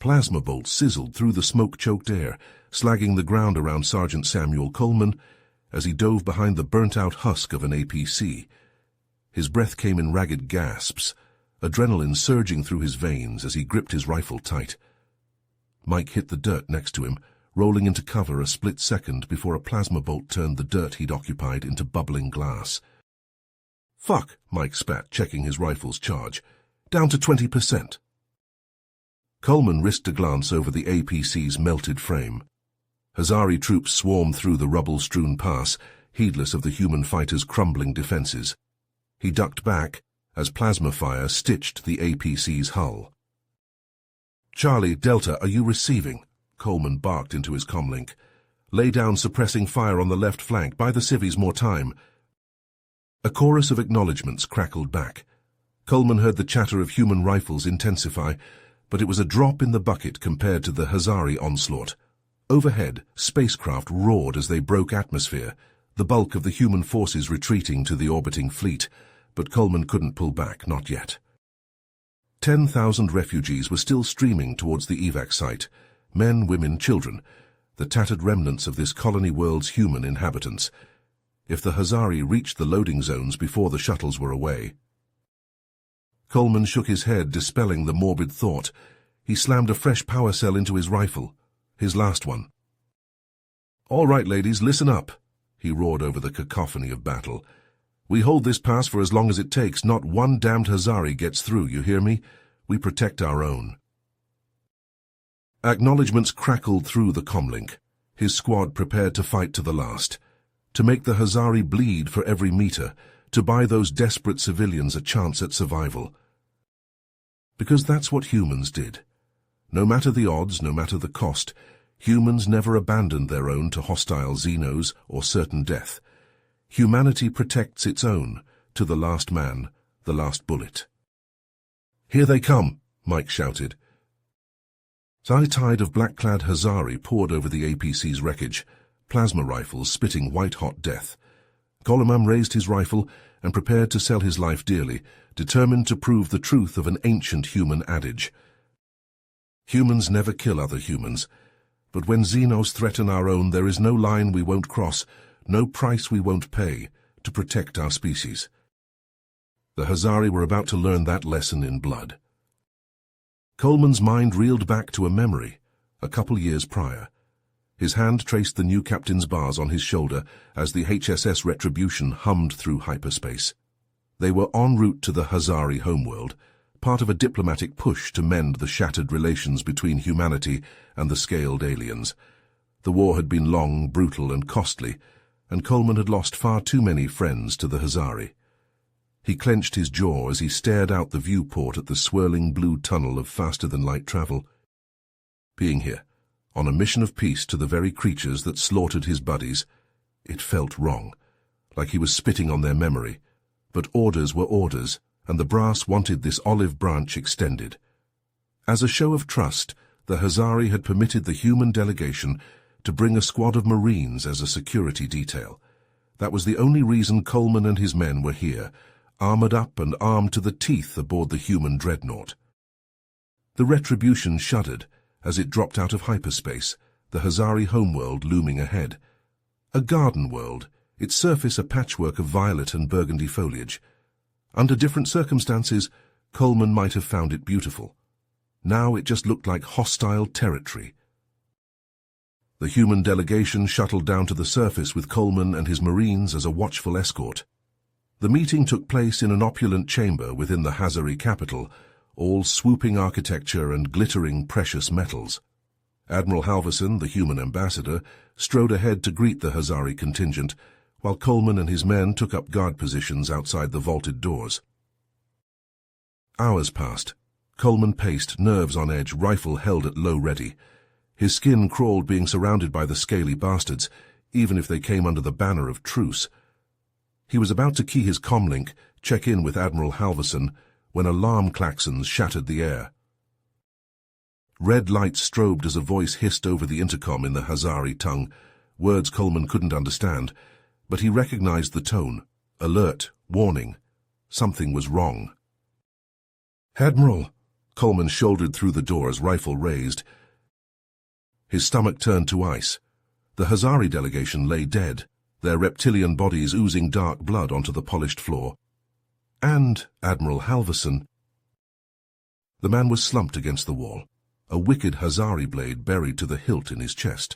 Plasma bolts sizzled through the smoke-choked air, slagging the ground around Sergeant Samuel Coleman as he dove behind the burnt-out husk of an APC. His breath came in ragged gasps, adrenaline surging through his veins as he gripped his rifle tight. Mike hit the dirt next to him, rolling into cover a split second before a plasma bolt turned the dirt he'd occupied into bubbling glass. "Fuck," Mike spat, checking his rifle's charge. "Down to 20%. Coleman risked a glance over the APC's melted frame. Hazari troops swarmed through the rubble-strewn pass, heedless of the human fighter's crumbling defenses. He ducked back as plasma fire stitched the APC's hull. "Charlie, Delta, are you receiving?" Coleman barked into his comlink. "Lay down suppressing fire on the left flank. Buy the civvies more time." A chorus of acknowledgements crackled back. Coleman heard the chatter of human rifles intensify, but it was a drop in the bucket compared to the Hazari onslaught. Overhead, spacecraft roared as they broke atmosphere, the bulk of the human forces retreating to the orbiting fleet, but Coleman couldn't pull back, not yet. 10,000 refugees were still streaming towards the evac site, men, women, children, the tattered remnants of this colony world's human inhabitants. If the Hazari reached the loading zones before the shuttles were away. Coleman shook his head, dispelling the morbid thought. He slammed a fresh power cell into his rifle, his last one. "All right, ladies, listen up," he roared over the cacophony of battle. "We hold this pass for as long as it takes. Not one damned Hazari gets through, you hear me? We protect our own." Acknowledgements crackled through the comlink, his squad prepared to fight to the last, to make the Hazari bleed for every meter, to buy those desperate civilians a chance at survival. Because that's what humans did. No matter the odds, no matter the cost, humans never abandoned their own to hostile Xenos or certain death. Humanity protects its own, to the last man, the last bullet. "Here they come," Mike shouted. A tide of black-clad Hazari poured over the APC's wreckage, plasma rifles spitting white-hot death. Coleman raised his rifle and prepared to sell his life dearly, determined to prove the truth of an ancient human adage. Humans never kill other humans, but when Xenos threaten our own, there is no line we won't cross, no price we won't pay, to protect our species. The Hazari were about to learn that lesson in blood. Coleman's mind reeled back to a memory, a couple years prior. His hand traced the new captain's bars on his shoulder as the HSS Retribution hummed through hyperspace. They were en route to the Hazari homeworld, part of a diplomatic push to mend the shattered relations between humanity and the scaled aliens. The war had been long, brutal, and costly, and Coleman had lost far too many friends to the Hazari. He clenched his jaw as he stared out the viewport at the swirling blue tunnel of faster-than-light travel. Being here, on a mission of peace to the very creatures that slaughtered his buddies, it felt wrong, like he was spitting on their memory. But orders were orders, and the brass wanted this olive branch extended. As a show of trust, the Hazari had permitted the human delegation to bring a squad of Marines as a security detail. That was the only reason Coleman and his men were here, armored up and armed to the teeth aboard the human dreadnought. The Retribution shuddered as it dropped out of hyperspace, the Hazari homeworld looming ahead. A garden world, its surface a patchwork of violet and burgundy foliage. Under different circumstances, Coleman might have found it beautiful. Now it just looked like hostile territory. The human delegation shuttled down to the surface with Coleman and his Marines as a watchful escort. The meeting took place in an opulent chamber within the Hazari capital, all swooping architecture and glittering precious metals. Admiral Halverson, the human ambassador, strode ahead to greet the Hazari contingent, while Coleman and his men took up guard positions outside the vaulted doors. Hours passed. Coleman paced, nerves on edge, rifle held at low ready. His skin crawled being surrounded by the scaly bastards, even if they came under the banner of truce. He was about to key his comlink, check in with Admiral Halverson, when alarm klaxons shattered the air. Red lights strobed as a voice hissed over the intercom in the Hazari tongue, words Coleman couldn't understand, but he recognized the tone. Alert, warning. Something was wrong. "Admiral," Coleman shouldered through the door as rifle raised. His stomach turned to ice. The Hazari delegation lay dead, their reptilian bodies oozing dark blood onto the polished floor. And Admiral Halverson. The man was slumped against the wall, a wicked Hazari blade buried to the hilt in his chest.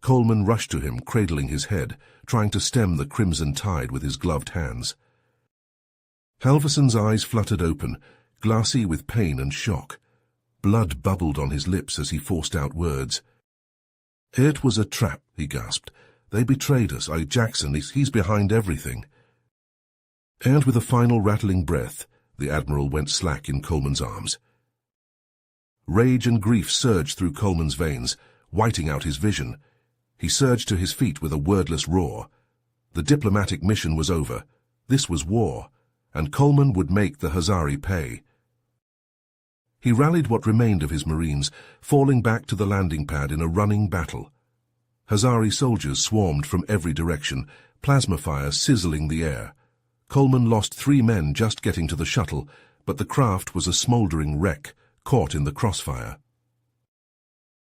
Coleman rushed to him, cradling his head, trying to stem the crimson tide with his gloved hands. Halverson's eyes fluttered open, glassy with pain and shock. Blood bubbled on his lips as he forced out words. "It was a trap," he gasped. "They betrayed us. Jackson, he's behind everything." And with a final rattling breath, the Admiral went slack in Coleman's arms. Rage and grief surged through Coleman's veins, whiting out his vision. He surged to his feet with a wordless roar. The diplomatic mission was over. This was war, and Coleman would make the Hazari pay. He rallied what remained of his Marines, falling back to the landing pad in a running battle. Hazari soldiers swarmed from every direction, plasma fire sizzling the air. Coleman lost 3 men just getting to the shuttle, but the craft was a smouldering wreck, caught in the crossfire.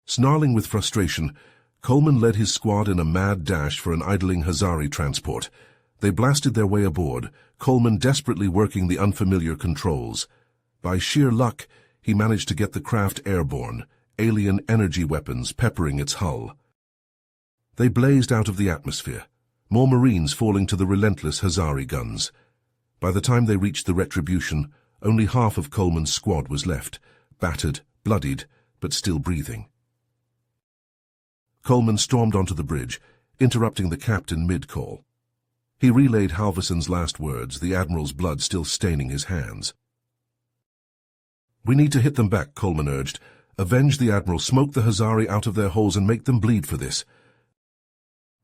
Snarling with frustration, Coleman led his squad in a mad dash for an idling Hazari transport. They blasted their way aboard, Coleman desperately working the unfamiliar controls. By sheer luck, he managed to get the craft airborne, alien energy weapons peppering its hull. They blazed out of the atmosphere, more Marines falling to the relentless Hazari guns. By the time they reached the Retribution, only half of Coleman's squad was left, battered, bloodied, but still breathing. Coleman stormed onto the bridge, interrupting the captain mid-call. He relayed Halverson's last words, the Admiral's blood still staining his hands. "We need to hit them back," Coleman urged. "Avenge the Admiral, smoke the Hazari out of their holes and make them bleed for this."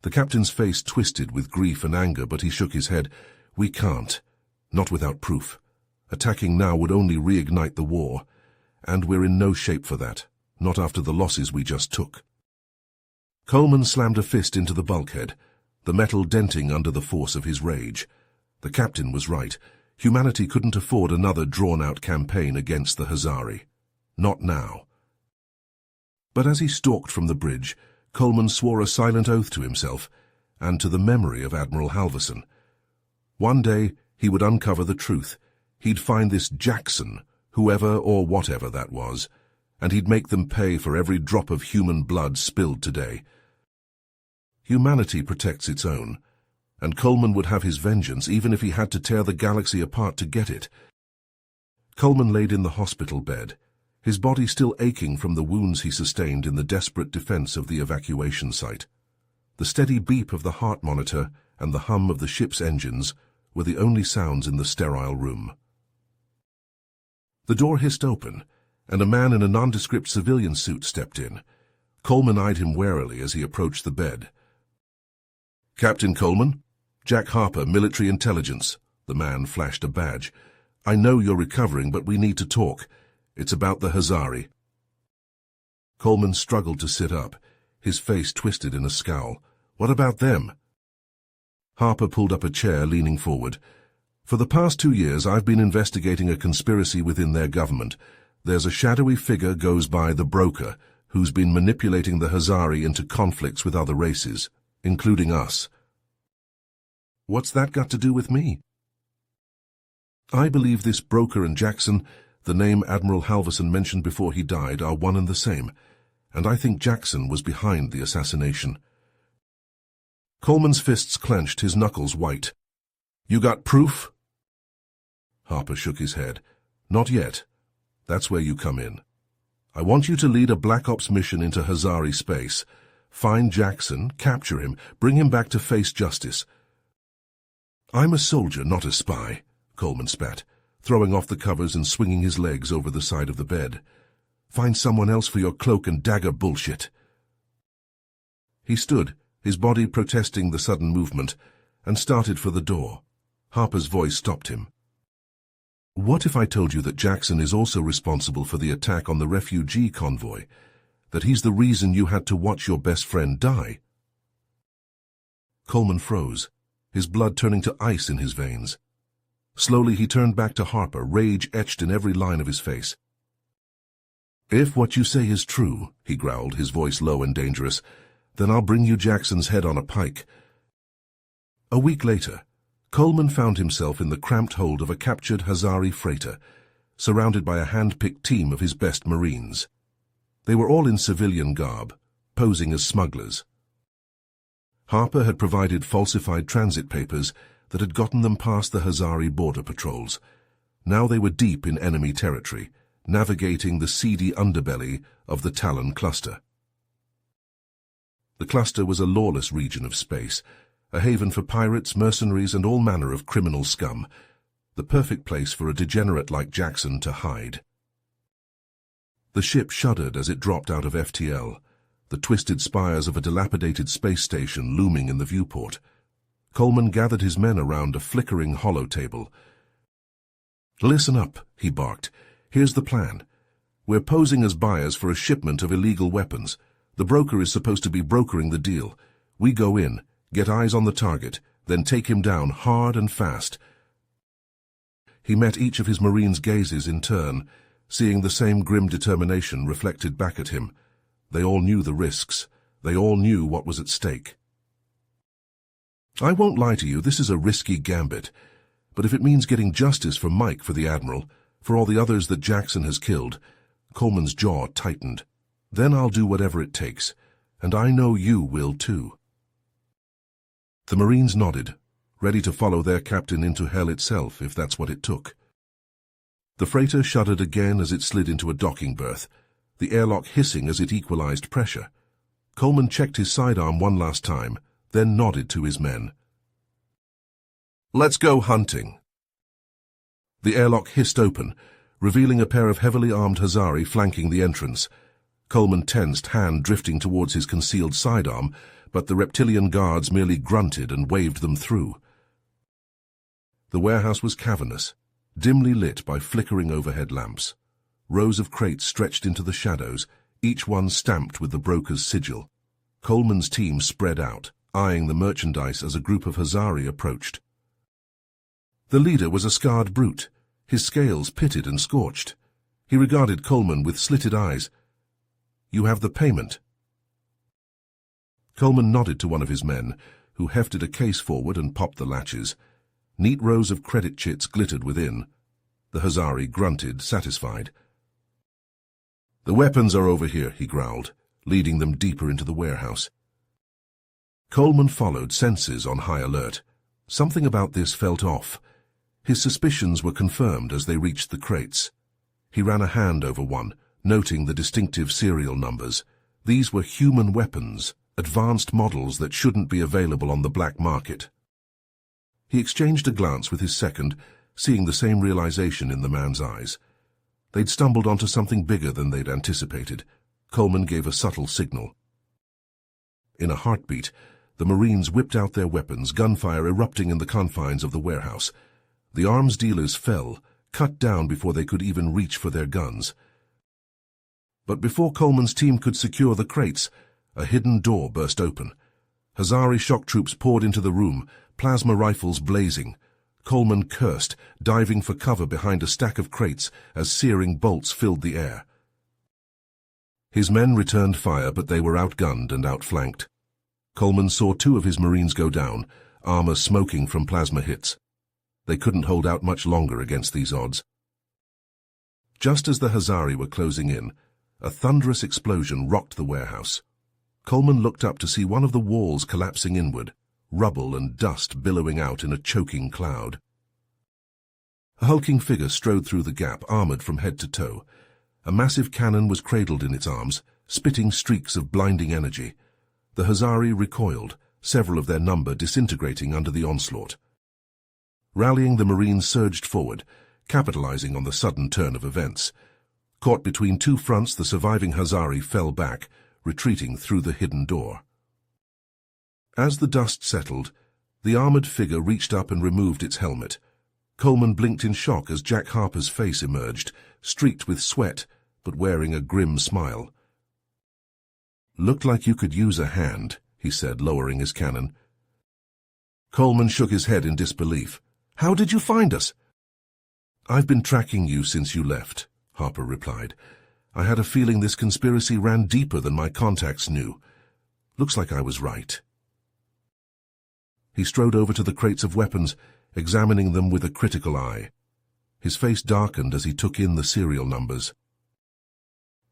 The captain's face twisted with grief and anger, but he shook his head. "We can't. Not without proof. Attacking now would only reignite the war, and we're in no shape for that, not after the losses we just took." Coleman slammed a fist into the bulkhead, the metal denting under the force of his rage. The captain was right. Humanity couldn't afford another drawn-out campaign against the Hazari. Not now. But as he stalked from the bridge, Coleman swore a silent oath to himself, and to the memory of Admiral Halverson. One day he would uncover the truth. He'd find this Jackson, whoever or whatever that was, and he'd make them pay for every drop of human blood spilled today. Humanity protects its own, and Coleman would have his vengeance even if he had to tear the galaxy apart to get it. Coleman laid in the hospital bed, his body still aching from the wounds he sustained in the desperate defense of the evacuation site. The steady beep of the heart monitor and the hum of the ship's engines were the only sounds in the sterile room. The door hissed open, and a man in a nondescript civilian suit stepped in. Coleman eyed him warily as he approached the bed. "Captain Coleman? Jack Harper, Military Intelligence." The man flashed a badge. "I know you're recovering, but we need to talk. It's about the Hazari." Coleman struggled to sit up, his face twisted in a scowl. "What about them?" Harper pulled up a chair, leaning forward. "For the past 2 years, I've been investigating a conspiracy within their government. There's a shadowy figure goes by the Broker, who's been manipulating the Hazari into conflicts with other races, including us." "What's that got to do with me?" "I believe this Broker and Jackson, the name Admiral Halverson mentioned before he died, are one and the same, and I think Jackson was behind the assassination." Coleman's fists clenched, his knuckles white. "You got proof?" Harper shook his head. "Not yet. That's where you come in. I want you to lead a Black Ops mission into Hazari space. Find Jackson, capture him, bring him back to face justice." "I'm a soldier, not a spy," Coleman spat, throwing off the covers and swinging his legs over the side of the bed. "Find someone else for your cloak and dagger bullshit." He stood, his body protesting the sudden movement, and started for the door. Harper's voice stopped him. "What if I told you that Jackson is also responsible for the attack on the refugee convoy, that he's the reason you had to watch your best friend die?" Coleman froze, his blood turning to ice in his veins. Slowly he turned back to Harper, rage etched in every line of his face. If what you say is true, he growled, his voice low and dangerous, then I'll bring you Jackson's head on a pike. A week later, Coleman found himself in the cramped hold of a captured Hazari freighter, surrounded by a hand-picked team of his best Marines. They were all in civilian garb, posing as smugglers. Harper had provided falsified transit papers that had gotten them past the Hazari border patrols. Now they were deep in enemy territory, navigating the seedy underbelly of the Talon cluster. The cluster was a lawless region of space, a haven for pirates, mercenaries, and all manner of criminal scum, the perfect place for a degenerate like Jackson to hide. The ship shuddered as it dropped out of FTL, the twisted spires of a dilapidated space station looming in the viewport. Coleman gathered his men around a flickering hollow table. "Listen up," he barked. "Here's the plan. We're posing as buyers for a shipment of illegal weapons. The broker is supposed to be brokering the deal. We go in, get eyes on the target, then take him down hard and fast." He met each of his Marines' gazes in turn, seeing the same grim determination reflected back at him. They all knew the risks. They all knew what was at stake. "I won't lie to you, this is a risky gambit. But if it means getting justice for Mike, for the Admiral, for all the others that Jackson has killed," Coleman's jaw tightened, "then I'll do whatever it takes. And I know you will too." The Marines nodded, ready to follow their captain into hell itself if that's what it took. The freighter shuddered again as it slid into a docking berth, the airlock hissing as it equalized pressure. Coleman checked his sidearm one last time, then nodded to his men. "Let's go hunting." The airlock hissed open, revealing a pair of heavily armed Hazari flanking the entrance. Coleman tensed, hand drifting towards his concealed sidearm, but the reptilian guards merely grunted and waved them through. The warehouse was cavernous, dimly lit by flickering overhead lamps. Rows of crates stretched into the shadows, each one stamped with the broker's sigil. Coleman's team spread out, eyeing the merchandise as a group of Hazari approached. The leader was a scarred brute, his scales pitted and scorched. He regarded Coleman with slitted eyes. "You have the payment." Coleman nodded to one of his men, who hefted a case forward and popped the latches. Neat rows of credit chits glittered within. The Hazari grunted, satisfied. "The weapons are over here," he growled, leading them deeper into the warehouse. Coleman followed, senses on high alert. Something about this felt off. His suspicions were confirmed as they reached the crates. He ran a hand over one, noting the distinctive serial numbers. These were human weapons, advanced models that shouldn't be available on the black market. He exchanged a glance with his second, seeing the same realization in the man's eyes. They'd stumbled onto something bigger than they'd anticipated. Coleman gave a subtle signal. In a heartbeat, the Marines whipped out their weapons, gunfire erupting in the confines of the warehouse. The arms dealers fell, cut down before they could even reach for their guns. But before Coleman's team could secure the crates, a hidden door burst open. Hazari shock troops poured into the room, plasma rifles blazing. Coleman cursed, diving for cover behind a stack of crates as searing bolts filled the air. His men returned fire, but they were outgunned and outflanked. Coleman saw two of his Marines go down, armor smoking from plasma hits. They couldn't hold out much longer against these odds. Just as the Hazari were closing in, a thunderous explosion rocked the warehouse. Coleman looked up to see one of the walls collapsing inward, rubble and dust billowing out in a choking cloud. A hulking figure strode through the gap, armored from head to toe. A massive cannon was cradled in its arms, spitting streaks of blinding energy. The Hazari recoiled, several of their number disintegrating under the onslaught. Rallying, the Marines surged forward, capitalizing on the sudden turn of events. Caught between two fronts, the surviving Hazari fell back, retreating through the hidden door. As the dust settled, the armored figure reached up and removed its helmet. Coleman blinked in shock as Jack Harper's face emerged, streaked with sweat, but wearing a grim smile. "Looked like you could use a hand," he said, lowering his cannon. Coleman shook his head in disbelief. "How did you find us?" "I've been tracking you since you left," Harper replied. I had a feeling this conspiracy ran deeper than my contacts knew. Looks like I was right. He strode over to the crates of weapons, examining them with a critical eye. His face darkened as he took in the serial numbers.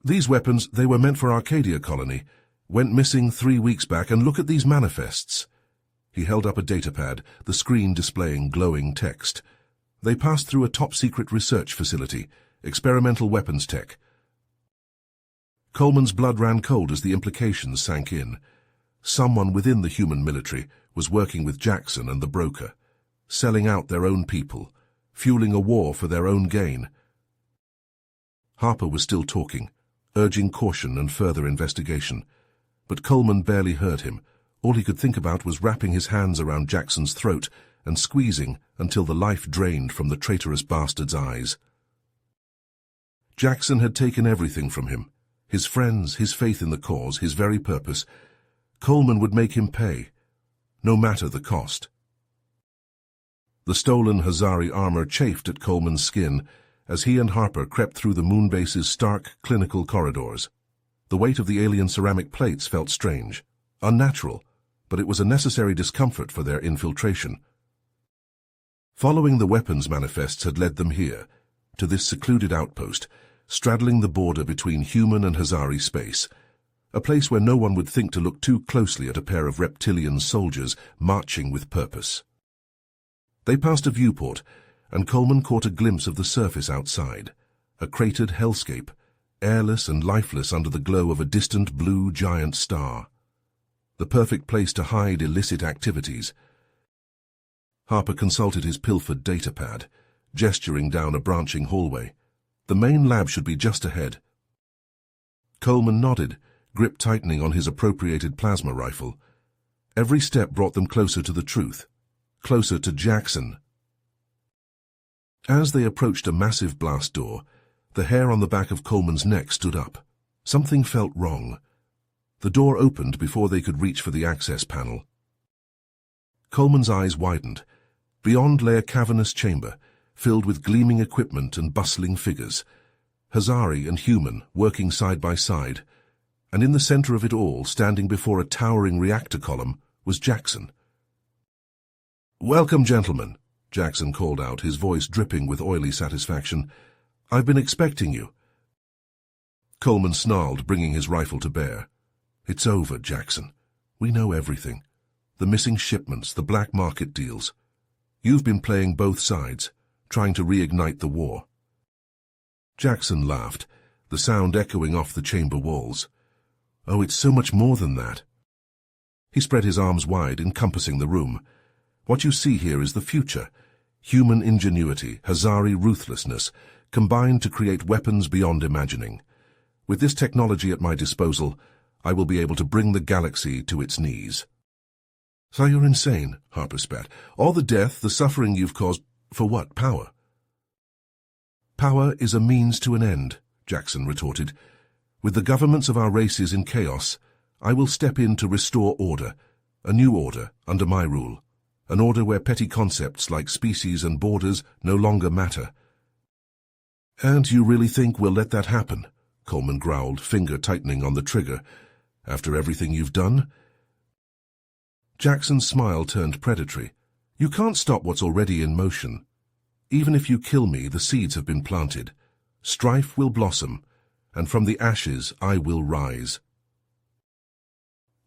These weapons, they were meant for Arcadia Colony. Went missing 3 weeks back, and look at these manifests. He held up a datapad, the screen displaying glowing text. They passed through a top-secret research facility, experimental weapons tech. Coleman's blood ran cold as the implications sank in. Someone within the human military was working with Jackson and the broker, selling out their own people, fueling a war for their own gain. Harper was still talking, urging caution and further investigation, but Coleman barely heard him. All he could think about was wrapping his hands around Jackson's throat and squeezing until the life drained from the traitorous bastard's eyes. Jackson had taken everything from him. His friends, his faith in the cause, his very purpose. Coleman would make him pay, no matter the cost. The stolen Hazari armor chafed at Coleman's skin as he and Harper crept through the moonbase's stark, clinical corridors. The weight of the alien ceramic plates felt strange, unnatural, but it was a necessary discomfort for their infiltration. Following the weapons manifests had led them here, to this secluded outpost, straddling the border between human and Hazari space, a place where no one would think to look too closely at a pair of reptilian soldiers marching with purpose. They passed a viewport, and Coleman caught a glimpse of the surface outside, a cratered hellscape, airless and lifeless under the glow of a distant blue giant star. The perfect place to hide illicit activities. Harper consulted his pilfered datapad, gesturing down a branching hallway. The main lab should be just ahead. Coleman nodded, grip tightening on his appropriated plasma rifle. Every step brought them closer to the truth, closer to Jackson. As they approached a massive blast door, the hair on the back of Coleman's neck stood up. Something felt wrong. The door opened before they could reach for the access panel. Coleman's eyes widened. Beyond lay a cavernous chamber, filled with gleaming equipment and bustling figures, Hazari and human working side by side, and in the center of it all, standing before a towering reactor column, was Jackson. "Welcome, gentlemen," Jackson called out, his voice dripping with oily satisfaction. "I've been expecting you." Coleman snarled, bringing his rifle to bear. "It's over, Jackson. We know everything. The missing shipments, the black market deals. You've been playing both sides, trying to reignite the war." Jackson laughed, the sound echoing off the chamber walls. "Oh, it's so much more than that." He spread his arms wide, encompassing the room. "What you see here is the future. Human ingenuity, Hazari ruthlessness, combined to create weapons beyond imagining. With this technology at my disposal, I will be able to bring the galaxy to its knees." "So you're insane," Harper spat. "All the death, the suffering you've caused, for what? Power?" "Power is a means to an end," Jackson retorted. "With the governments of our races in chaos, I will step in to restore order, a new order under my rule, an order where petty concepts like species and borders no longer matter." "And you really think we'll let that happen?" Coleman growled, finger tightening on the trigger. "After everything you've done?" Jackson's smile turned predatory. "You can't stop what's already in motion. Even if you kill me, the seeds have been planted. Strife will blossom, and from the ashes I will rise."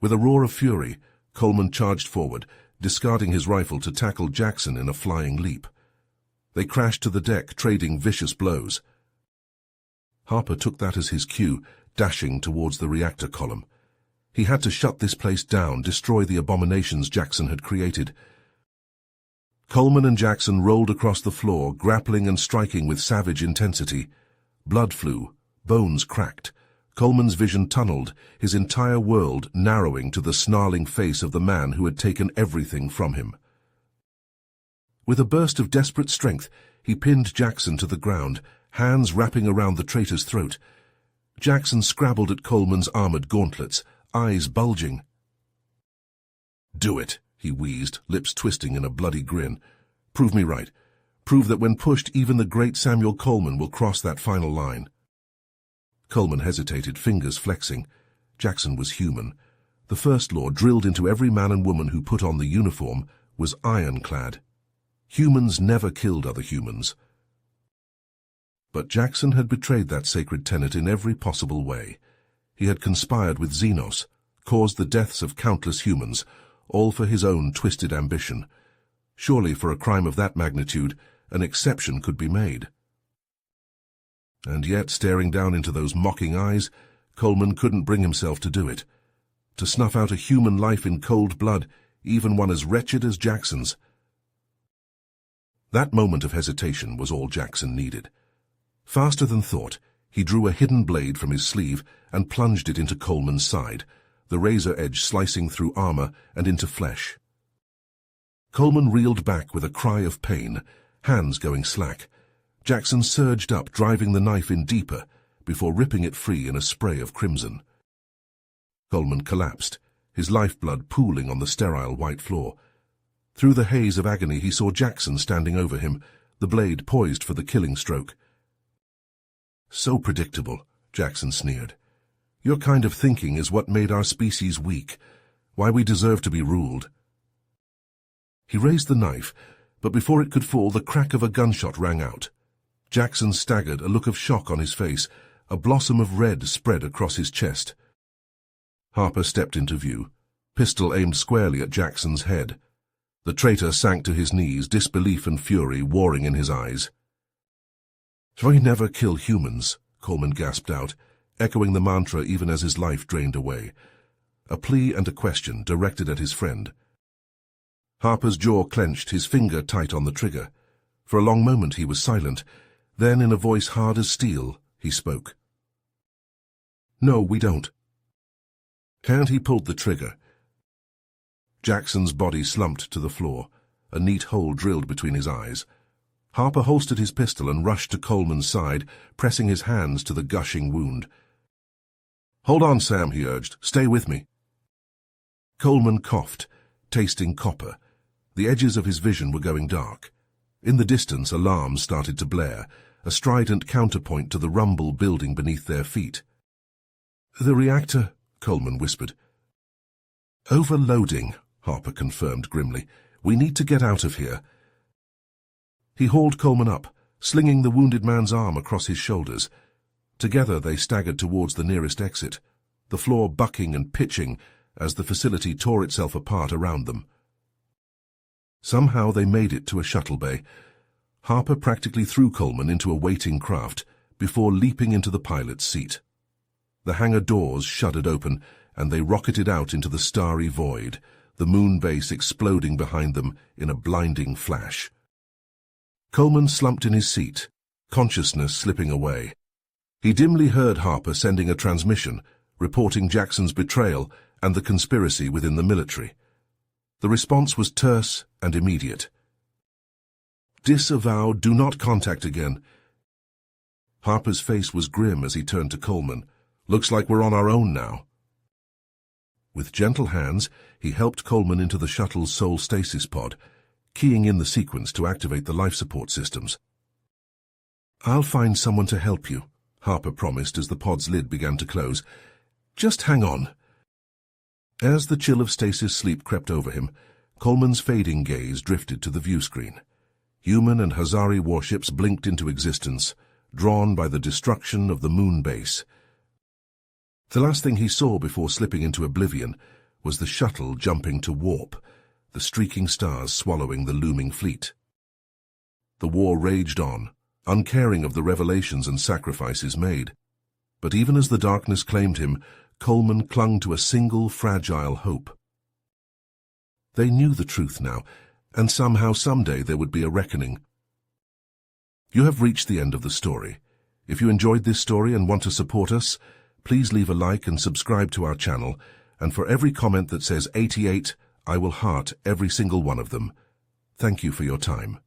With a roar of fury, Coleman charged forward, discarding his rifle to tackle Jackson in a flying leap. They crashed to the deck, trading vicious blows. Harper took that as his cue, dashing towards the reactor column. He had to shut this place down, destroy the abominations Jackson had created. Coleman and Jackson rolled across the floor, grappling and striking with savage intensity. Blood flew, bones cracked. Coleman's vision tunneled, his entire world narrowing to the snarling face of the man who had taken everything from him. With a burst of desperate strength, he pinned Jackson to the ground, hands wrapping around the traitor's throat. Jackson scrabbled at Coleman's armored gauntlets, eyes bulging. "Do it," he wheezed, lips twisting in a bloody grin. "Prove me right. Prove that when pushed, even the great Samuel Coleman will cross that final line." Coleman hesitated, fingers flexing. Jackson was human. The first law, drilled into every man and woman who put on the uniform, was ironclad. Humans never killed other humans. But Jackson had betrayed that sacred tenet in every possible way. He had conspired with Xenos, caused the deaths of countless humans, all for his own twisted ambition. Surely for a crime of that magnitude, an exception could be made. And yet, staring down into those mocking eyes, Coleman couldn't bring himself to do it. To snuff out a human life in cold blood, even one as wretched as Jackson's. That moment of hesitation was all Jackson needed. Faster than thought, he drew a hidden blade from his sleeve and plunged it into Coleman's side, the razor edge slicing through armor and into flesh. Coleman reeled back with a cry of pain, hands going slack. Jackson surged up, driving the knife in deeper, before ripping it free in a spray of crimson. Coleman collapsed, his lifeblood pooling on the sterile white floor. Through the haze of agony he saw Jackson standing over him, the blade poised for the killing stroke. "So predictable," Jackson sneered. "Your kind of thinking is what made our species weak, why we deserve to be ruled." He raised the knife, but before it could fall, the crack of a gunshot rang out. Jackson staggered, a look of shock on his face. A blossom of red spread across his chest. Harper stepped into view, pistol aimed squarely at Jackson's head. The traitor sank to his knees, disbelief and fury warring in his eyes. "We never kill humans," Coleman gasped out, echoing the mantra even as his life drained away. A plea and a question directed at his friend. Harper's jaw clenched, his finger tight on the trigger. For a long moment he was silent. Then, in a voice hard as steel, he spoke. "No, we don't." And he pulled the trigger. Jackson's body slumped to the floor, a neat hole drilled between his eyes. Harper holstered his pistol and rushed to Coleman's side, pressing his hands to the gushing wound. "Hold on, Sam," he urged. "Stay with me." Coleman coughed, tasting copper. The edges of his vision were going dark. In the distance, alarms started to blare, a strident counterpoint to the rumble building beneath their feet. "The reactor," Coleman whispered. "Overloading," Harper confirmed grimly. "We need to get out of here." He hauled Coleman up, slinging the wounded man's arm across his shoulders. Together they staggered towards the nearest exit, the floor bucking and pitching as the facility tore itself apart around them. Somehow they made it to a shuttle bay. Harper practically threw Coleman into a waiting craft before leaping into the pilot's seat. The hangar doors shuddered open, and they rocketed out into the starry void, the moon base exploding behind them in a blinding flash. Coleman slumped in his seat, consciousness slipping away. He dimly heard Harper sending a transmission, reporting Jackson's betrayal and the conspiracy within the military. The response was terse and immediate. "Disavow, do not contact again." Harper's face was grim as he turned to Coleman. "Looks like we're on our own now." With gentle hands, he helped Coleman into the shuttle's soul stasis pod, keying in the sequence to activate the life support systems. "I'll find someone to help you," Harper promised as the pod's lid began to close. "Just hang on." As the chill of stasis sleep crept over him, Coleman's fading gaze drifted to the viewscreen. Human and Hazari warships blinked into existence, drawn by the destruction of the moon base. The last thing he saw before slipping into oblivion was the shuttle jumping to warp, the streaking stars swallowing the looming fleet. The war raged on, uncaring of the revelations and sacrifices made. But even as the darkness claimed him, Coleman clung to a single fragile hope. They knew the truth now, and somehow someday there would be a reckoning. You have reached the end of the story. If you enjoyed this story and want to support us, please leave a like and subscribe to our channel, and for every comment that says 88, I will heart every single one of them. Thank you for your time.